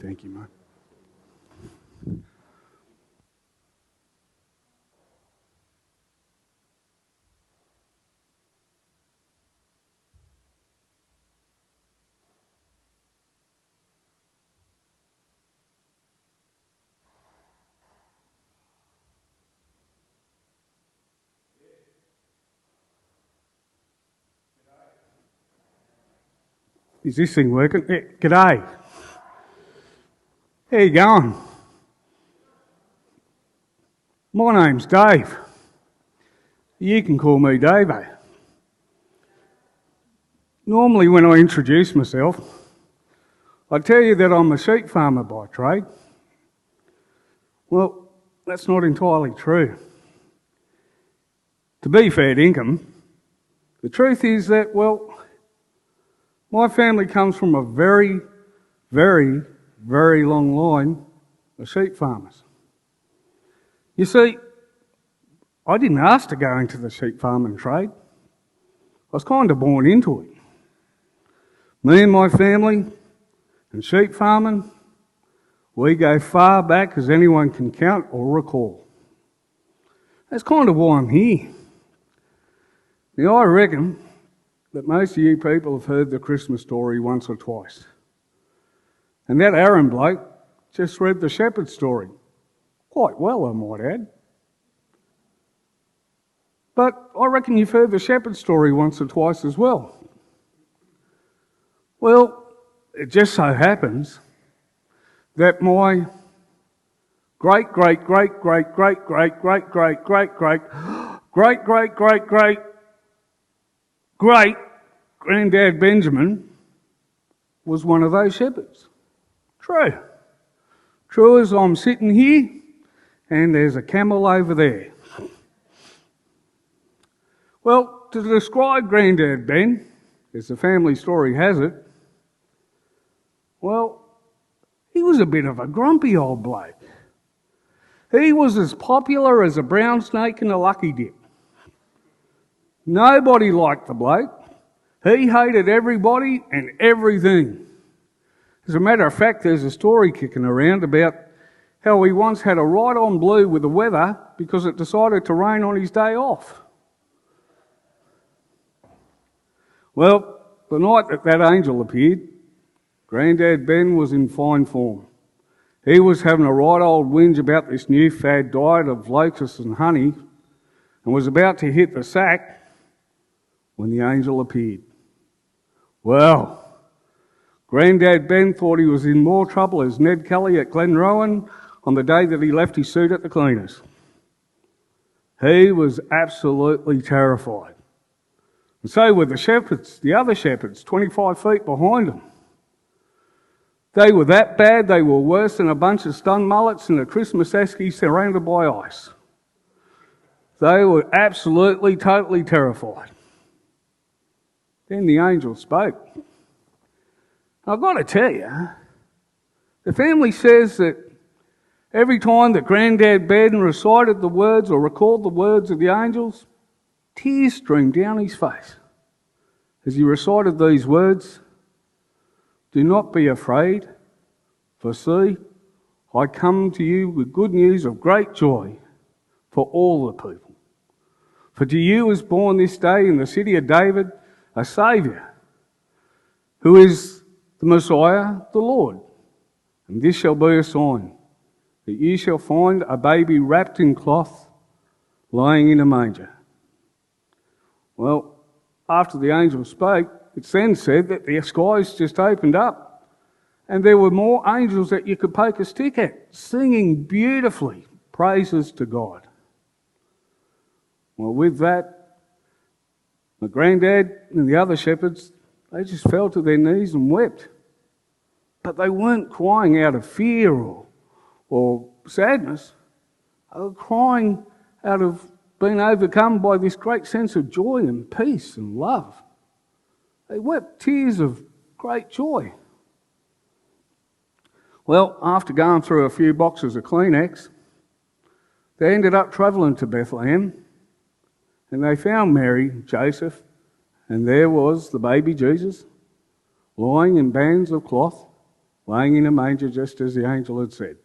Thank you, mate. Is this thing working? Yeah, g'day. How you going? My name's Dave. You can call me Davo. Normally when I introduce myself, I tell you that I'm a sheep farmer by trade. Well, that's not entirely true. To be fair dinkum, the truth is that, well, my family comes from a very, very, very long line of sheep farmers. You see, I didn't ask to go into the sheep farming trade. I was kind of born into it. Me and my family and sheep farming, we go far back as anyone can count or recall. That's kind of why I'm here. Now, I reckon that most of you people have heard the Christmas story once or twice. And that Aaron bloke just read the shepherd story. Quite well, I might add. But I reckon you've heard the shepherd story once or twice as well. Well, it just so happens that my great granddad Benjamin was one of those shepherds. True. True as I'm sitting here and there's a camel over there. Well, to describe Grandad Ben, as the family story has it, well, he was a bit of a grumpy old bloke. He was as popular as a brown snake in a lucky dip. Nobody liked the bloke. He hated everybody and everything. As a matter of fact, there's a story kicking around about how he once had a right-on blue with the weather because it decided to rain on his day off. Well, the night that angel appeared, Grandad Ben was in fine form. He was having a right old whinge about this new fad diet of locusts and honey and was about to hit the sack when the angel appeared. Well, Grandad Ben thought he was in more trouble as Ned Kelly at Glenrowan on the day that he left his suit at the cleaners. He was absolutely terrified. And so were the shepherds, the other shepherds, 25 feet behind him. They were that bad, they were worse than a bunch of stunned mullets in a Christmas esky surrounded by ice. They were absolutely, totally terrified. Then the angel spoke. I've got to tell you, the family says that every time that Grandad Ben recited the words or recalled the words of the angels, tears streamed down his face as he recited these words, "Do not be afraid, for see, I come to you with good news of great joy for all the people. For to you is born this day in the city of David a Saviour, who is the Messiah, the Lord. And this shall be a sign, that you shall find a baby wrapped in cloth, lying in a manger." Well, after the angel spoke, it then said that the skies just opened up and there were more angels that you could poke a stick at, singing beautifully praises to God. Well, with that, my granddad and the other shepherds, they just fell to their knees and wept. But they weren't crying out of fear or sadness. They were crying out of being overcome by this great sense of joy and peace and love. They wept tears of great joy. Well, after going through a few boxes of Kleenex, they ended up travelling to Bethlehem and they found Mary, Joseph, and there was the baby Jesus lying in bands of cloth laying in a manger just as the angel had said.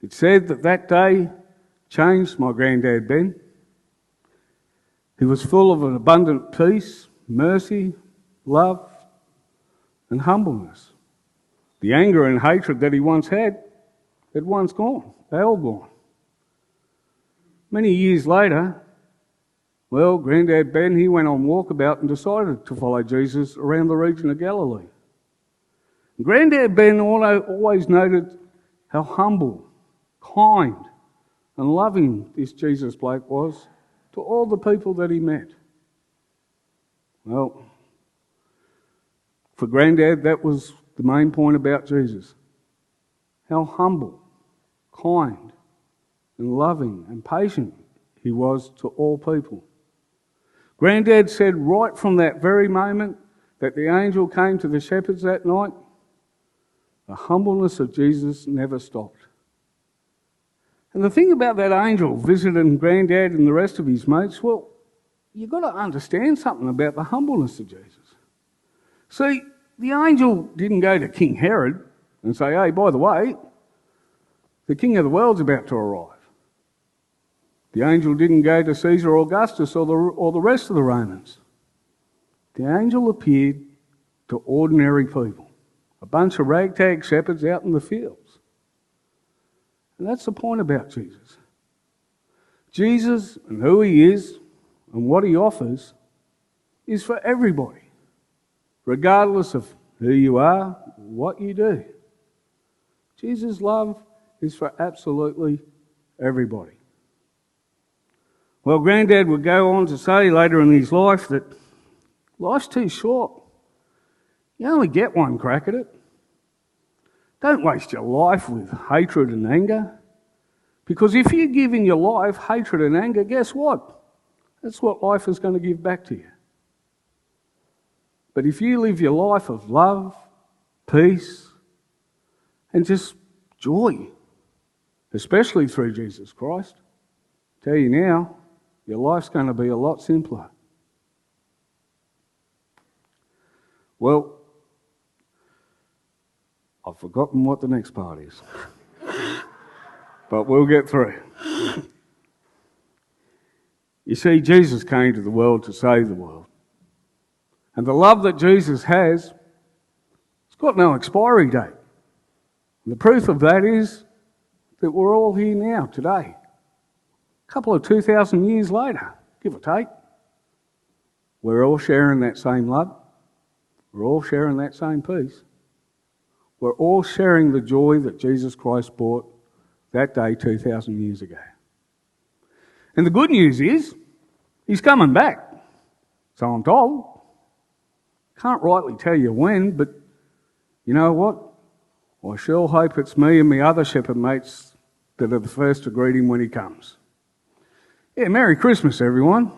It said that day changed my granddad Ben. He was full of an abundant peace, mercy, love, and humbleness. The anger and hatred that he once had once gone. They're all gone. Many years later, well, Granddad Ben, he went on walkabout and decided to follow Jesus around the region of Galilee. Granddad Ben always noted how humble, kind, and loving this Jesus bloke was to all the people that he met. Well, for Granddad, that was the main point about Jesus. How humble, kind, and loving and patient he was to all people. Granddad said right from that very moment that the angel came to the shepherds that night, the humbleness of Jesus never stopped. And the thing about that angel visiting Granddad and the rest of his mates, well, you've got to understand something about the humbleness of Jesus. See, the angel didn't go to King Herod and say, hey, by the way, the king of the world's about to arrive. The angel didn't go to Caesar Augustus or the rest of the Romans. The angel appeared to ordinary people, a bunch of ragtag shepherds out in the fields. And that's the point about Jesus. Jesus and who he is and what he offers is for everybody, regardless of who you are, what you do. Jesus' love is for absolutely everybody. Well, Granddad would go on to say later in his life that life's too short. You only get one crack at it. Don't waste your life with hatred and anger. Because if you give in your life hatred and anger, guess what? That's what life is going to give back to you. But if you live your life of love, peace, and just joy, especially through Jesus Christ, I tell you now, your life's going to be a lot simpler. Well, I've forgotten what the next part is. But we'll get through. You see, Jesus came to the world to save the world. And the love that Jesus has, it's got no expiry date. And the proof of that is that we're all here now, today. A couple of 2,000 years later, give or take. We're all sharing that same love. We're all sharing that same peace. We're all sharing the joy that Jesus Christ brought that day 2,000 years ago. And the good news is, he's coming back. So I'm told. Can't rightly tell you when, but you know what? I sure hope it's me and my other shepherd mates that are the first to greet him when he comes. Yeah, Merry Christmas, everyone.